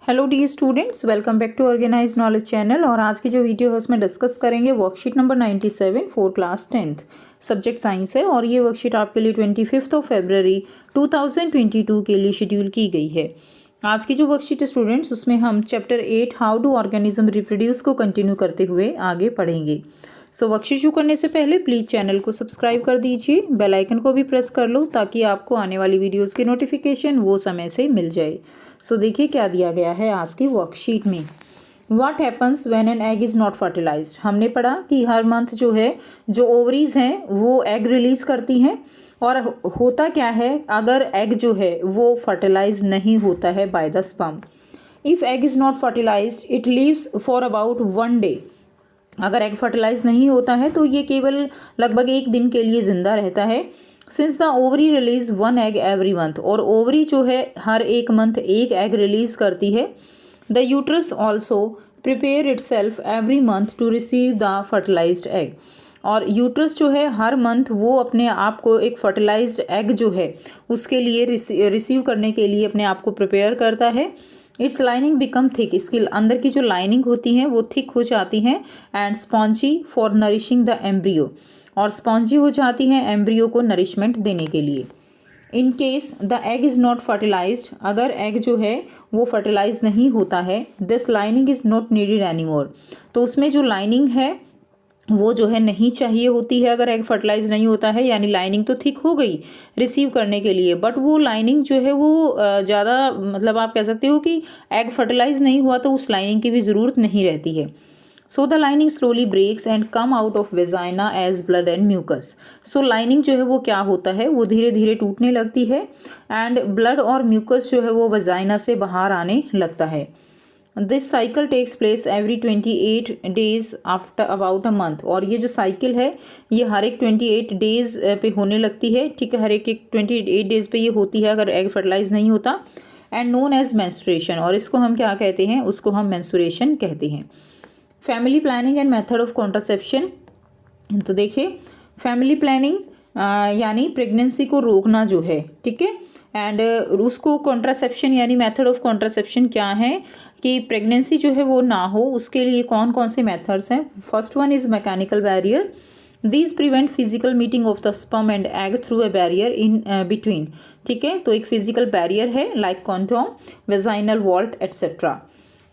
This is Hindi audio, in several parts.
Hello dear students, welcome back to organise knowledge channel. और आज की जो वीडियो है उसमें डिस्कस करेंगे worksheet number 97 for class 10th subject science है। और ये वर्कशीट आपके लिए 25 फरवरी 2022 के लिए शेड्यूल की गई है। आज की जो वर्कशीट है स्टूडेंट्स, उसमें हम chapter 8 how do organism reproduce को कंटिन्यू करते हुए आगे पढ़ेंगे। सो वर्कशीट शुरू करने से पहले प्लीज़ चैनल को सब्सक्राइब कर दीजिए, बेल आइकन को भी प्रेस कर लो ताकि आपको आने वाली वीडियोस की नोटिफिकेशन वो समय से मिल जाए। सो देखिए क्या दिया गया है आज की वर्कशीट में। What happens when an egg is not fertilised. हमने पढ़ा कि हर मंथ जो है जो ओवरीज हैं वो एग रिलीज करती हैं, और होता क्या है अगर एग जो है वो फर्टिलाइज नहीं होता है by the sperm. If egg is not fertilised it leaves for about 1 day. अगर एग फर्टिलाइज नहीं होता है तो ये केवल लगभग 1 दिन के लिए ज़िंदा रहता है। Since the ovary release 1 egg every month, और ओवरी जो है हर एक मंथ एक एग रिलीज करती है। The uterus also prepare itself every month to receive the fertilised egg. और यूट्रस जो है हर मंथ वो अपने आप को एक फर्टिलाइज्ड एग जो है उसके लिए रिसीव करने के लिए अपने आप को प्रिपेयर करता है। इट्स लाइनिंग बिकम थिक, इसके अंदर की जो लाइनिंग होती हैं वो थिक हो जाती हैं। And spongy for nourishing the embryo, और स्पॉन्जी हो जाती हैं एम्ब्रियो को नरिशमेंट देने के लिए। In case the egg is not fertilised, अगर एग जो है वो फर्टिलाइज नहीं होता है, this lining is not needed anymore, तो उसमें जो लाइनिंग है वो जो है नहीं चाहिए होती है। अगर एग फर्टिलाइज नहीं होता है यानी लाइनिंग तो थिक हो गई रिसीव करने के लिए, बट वो लाइनिंग जो है वो ज़्यादा, मतलब आप कह सकते हो कि एग फर्टिलाइज नहीं हुआ तो उस लाइनिंग की भी ज़रूरत नहीं रहती है। So the lining slowly breaks and come out of vagina as blood and mucus. So lining जो है वो क्या होता है वो धीरे धीरे टूटने लगती है, एंड ब्लड और म्यूकस जो है वो वेजाइना से बाहर आने लगता है। This cycle takes place every 28 days after about a month, और ये जो साइकिल है ये हर एक 28 डेज पे होने लगती है। ठीक है, हर एक 28 डेज पे ये होती है अगर एग फर्टिलाइज नहीं होता। एंड नोन एज मेंस्ट्रुएशन, और इसको हम क्या कहते हैं, उसको हम मेंस्ट्रुएशन कहते हैं। Family planning and method of contraception. तो देखिए फैमिली प्लानिंग यानी प्रेगनेंसी को रोकना जो है, ठीक है, एंड उसको कॉन्ट्रासेप्शन यानी मेथड ऑफ कॉन्ट्रासेप्शन क्या है कि प्रेगनेंसी जो है वो ना हो उसके लिए कौन कौन से मेथड्स हैं। First one is mechanical barrier. These prevent physical meeting of the sperm and egg through a barrier in between. ठीक है, तो एक फिजिकल बैरियर है like condom, vaginal vault etcetera.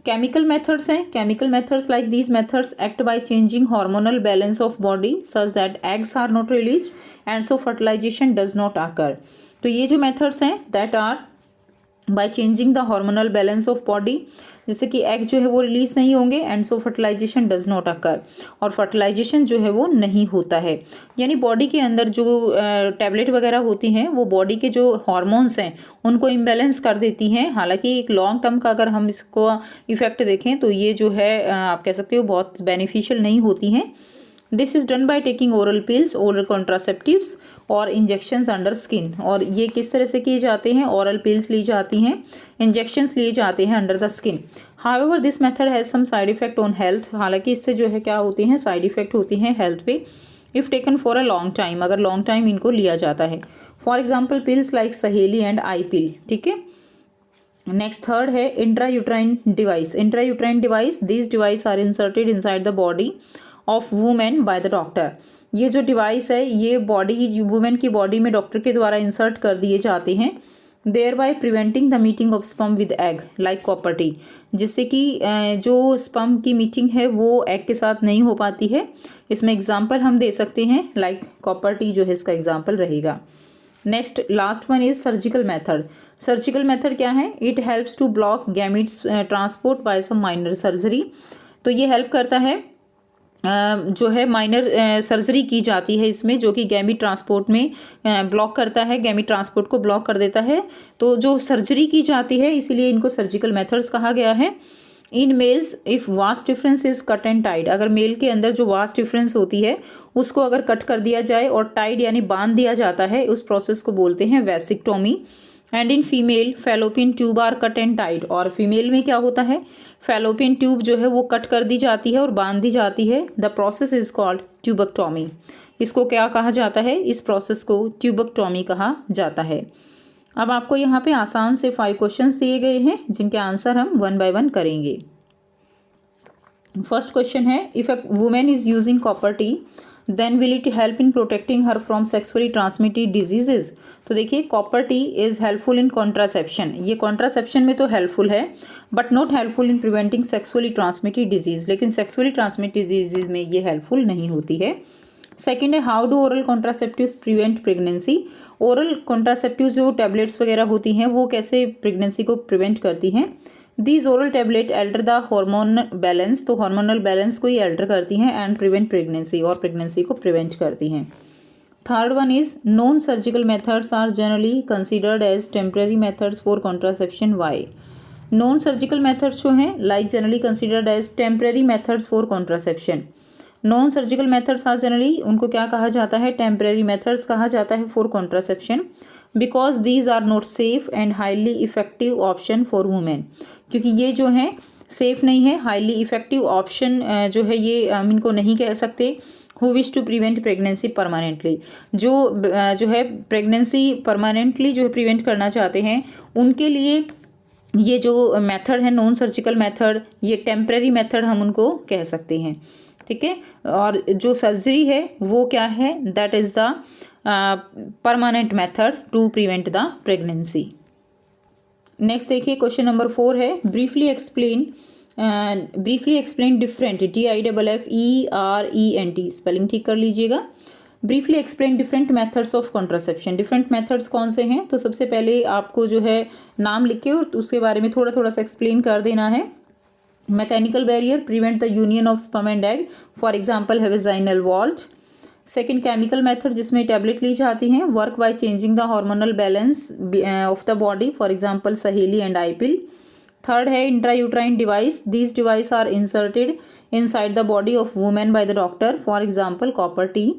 Chemical methods हैं। Chemical methods like these methods act by changing hormonal balance of body such that eggs are not released and so fertilisation does not occur. तो ये जो मेथड्स हैं that are bye changing the hormonal balance of body, जैसे कि एग जो है वो रिलीज नहीं होंगे and so fertilisation does not occur, और फर्टिलाइजेशन जो है वो नहीं होता है। यानी बॉडी के अंदर जो टैबलेट वगैरह होती हैं वो बॉडी के जो हार्मोन्स हैं उनको इम्बैलेंस कर देती हैं। हालांकि एक लॉन्ग टर्म का अगर हम इसको इफेक्ट देखें तो ये जो है आप कह सकते हो बहुत बेनिफिशियल नहीं होती हैं। This is done by taking oral pills, oral contraceptives और इंजेक्शंस अंडर स्किन। और ये किस तरह से किए जाते हैं, ओरल पिल्स ली जाती हैं, इंजेक्शंस लिए जाते हैं under the skin. However this method has some side effect on health, हालांकि इससे जो है क्या होती हैं साइड इफेक्ट होती हैं हेल्थ पे। If taken for a long time, अगर लॉन्ग टाइम इनको लिया जाता है। For example pills like Saheli and I pill. ठीक है, नेक्स्ट थर्ड है intrauterine device. Intrauterine device, this device are inserted inside the body of women by the doctor. ये जो डिवाइस है ये बॉडी वुमेन की बॉडी में डॉक्टर के द्वारा इंसर्ट कर दिए जाते हैं। Thereby preventing the meeting of sperm with egg like copper T, जिससे कि जो स्पर्म की मीटिंग है वो एग के साथ नहीं हो पाती है। इसमें एग्जाम्पल हम दे सकते हैं लाइक कॉपर टी जो है इसका एग्जाम्पल रहेगा। Next last one is surgical method. Surgical method क्या है, it helps to block gametes transport by some minor surgery. तो ये हेल्प करता है जो है माइनर सर्जरी की जाती है इसमें, जो कि गैमीट ट्रांसपोर्ट में ब्लॉक करता है, गैमीट ट्रांसपोर्ट को ब्लॉक कर देता है। तो जो सर्जरी की जाती है इसीलिए इनको सर्जिकल मेथड्स कहा गया है। In males if vas deferens is cut and tied, अगर मेल के अंदर जो वास्ट डिफरेंस होती है उसको अगर कट कर दिया जाए और टाइड यानी बांध दिया जाता है, उस प्रोसेस को बोलते हैं vasectomy. And in female fallopian tube are cut and tied, और फीमेल में क्या होता है फैलोपियन ट्यूब जो है वो कट कर दी जाती है और बांध दी जाती है। The process is called tubectomy. इसको क्या कहा जाता है, इस प्रोसेस को ट्यूबेक्टोमी कहा जाता है। अब आपको यहाँ पे आसान से 5 क्वेश्चंस दिए गए हैं जिनके आंसर हम 1 बाय 1 करेंगे। फर्स्ट क्वेश्चन है, if a women is using copper T then will it help in protecting her from sexually transmitted diseases. तो देखिए, copper T is helpful in contraception, ये कॉन्ट्रासेप्शन में तो हेल्पफुल है but not helpful in preventing sexually transmitted disease, लेकिन सेक्सुअली ट्रांसमिटेड डिजीज में ये हेल्पफुल नहीं होती है। सेकेंड है, how do oral contraceptives prevent pregnancy. Oral contraceptive जो टैबलेट्स वगैरह होती हैं वो कैसे प्रेगनेंसी को प्रिवेंट करती हैं। These oral tablet alter the hormonal balance, तो हार्मोनल बैलेंस को ही एल्टर करती हैं एंड प्रिवेंट प्रेगनेंसी, और प्रेगनेंसी को प्रिवेंट करती हैं। Third one is, non surgical methods are generally considered as temporary methods for contraception. Why. Non surgical methods जो हैं like generally considered as temporary methods for contraception. Non surgical methods are generally, उनको क्या कहा जाता है, टेम्परेरी मेथड्स कहा जाता है for contraception, because these are not safe and highly effective option for women, क्योंकि ये जो है सेफ नहीं है, हाईली इफेक्टिव ऑप्शन जो है ये हम इनको नहीं कह सकते। Who wish to prevent pregnancy permanently, जो है प्रेगनेंसी परमानेंटली जो है प्रिवेंट करना चाहते हैं उनके लिए ये जो मेथड है नॉन सर्जिकल मेथड, ये टेम्परेरी मेथड हम उनको कह सकते हैं। ठीक है, और जो सर्जरी है वो क्या है, that is the permanent method to prevent the pregnancy. Next देखिए, क्वेश्चन नंबर 4 है, briefly explain different DIFFERENT, spelling ठीक कर लीजिएगा। Briefly explain different methods of contraception. Different methods कौन से हैं, तो सबसे पहले आपको जो है नाम लिख के और उसके बारे में थोड़ा थोड़ा सा एक्सप्लेन कर देना है। Mechanical barrier, prevent the union of sperm and egg, for example है vaginal vault. Second, chemical method जिसमें टैबलेट ली जाती हैं, work by changing the hormonal balance of the body, for example Saheli and i-pill. Third है intrauterine device, these device are inserted inside the body of women by the doctor, for example copper T.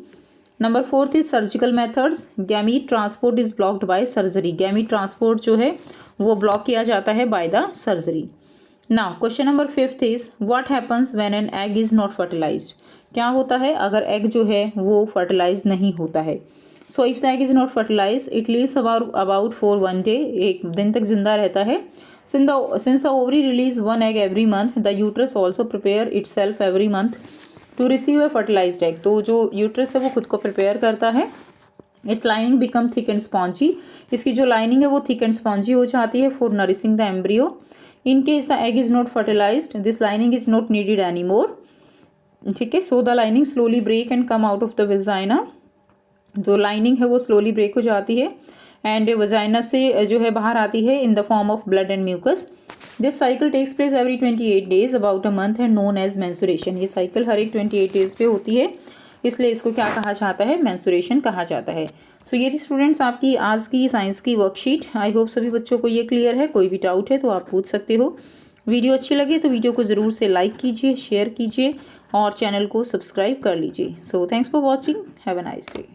Number 4 is surgical methods, gamete transport is blocked bye surgery, gamete transport जो है वो ब्लॉक किया जाता है by the surgery. Now question number 5 is, what happens when an egg is not fertilised. क्या होता है अगर एग जो है वो फर्टिलाइज नहीं होता है। So if the egg is not fertilise it leaves about for 1 day, एक दिन तक जिंदा रहता है। Since the ovary release 1 egg every month, the uterus also prepare itself every month to receive a fertilised egg, तो जो यूट्रस है वो खुद को प्रिपेयर करता है। It's lining become thick and spongy, इसकी जो लाइनिंग है वो थिक एंड स्पॉन्जी हो जाती है for nourishing the embryo. In case the egg is not fertilised this lining is not needed any more. ठीक है, so the lining slowly break and come out of the vagina, जो लाइनिंग है वो स्लोली ब्रेक हो जाती है एंड वजाइना से जो है बाहर आती है in the form of blood and mucus. This cycle takes place every 28 days about a month and known as menstruation, ये साइकिल हर एक 28 डेज पे होती है, इसलिए इसको क्या कहा जाता है, मेंसुरेशन कहा जाता है। सो ये थी स्टूडेंट्स आपकी आज की साइंस की वर्कशीट। आई होप सभी बच्चों को ये क्लियर है, कोई भी डाउट है तो आप पूछ सकते हो। वीडियो अच्छी लगे तो वीडियो को ज़रूर से लाइक कीजिए, शेयर कीजिए और चैनल को सब्सक्राइब कर लीजिए। So thanks for watching, have a nice day.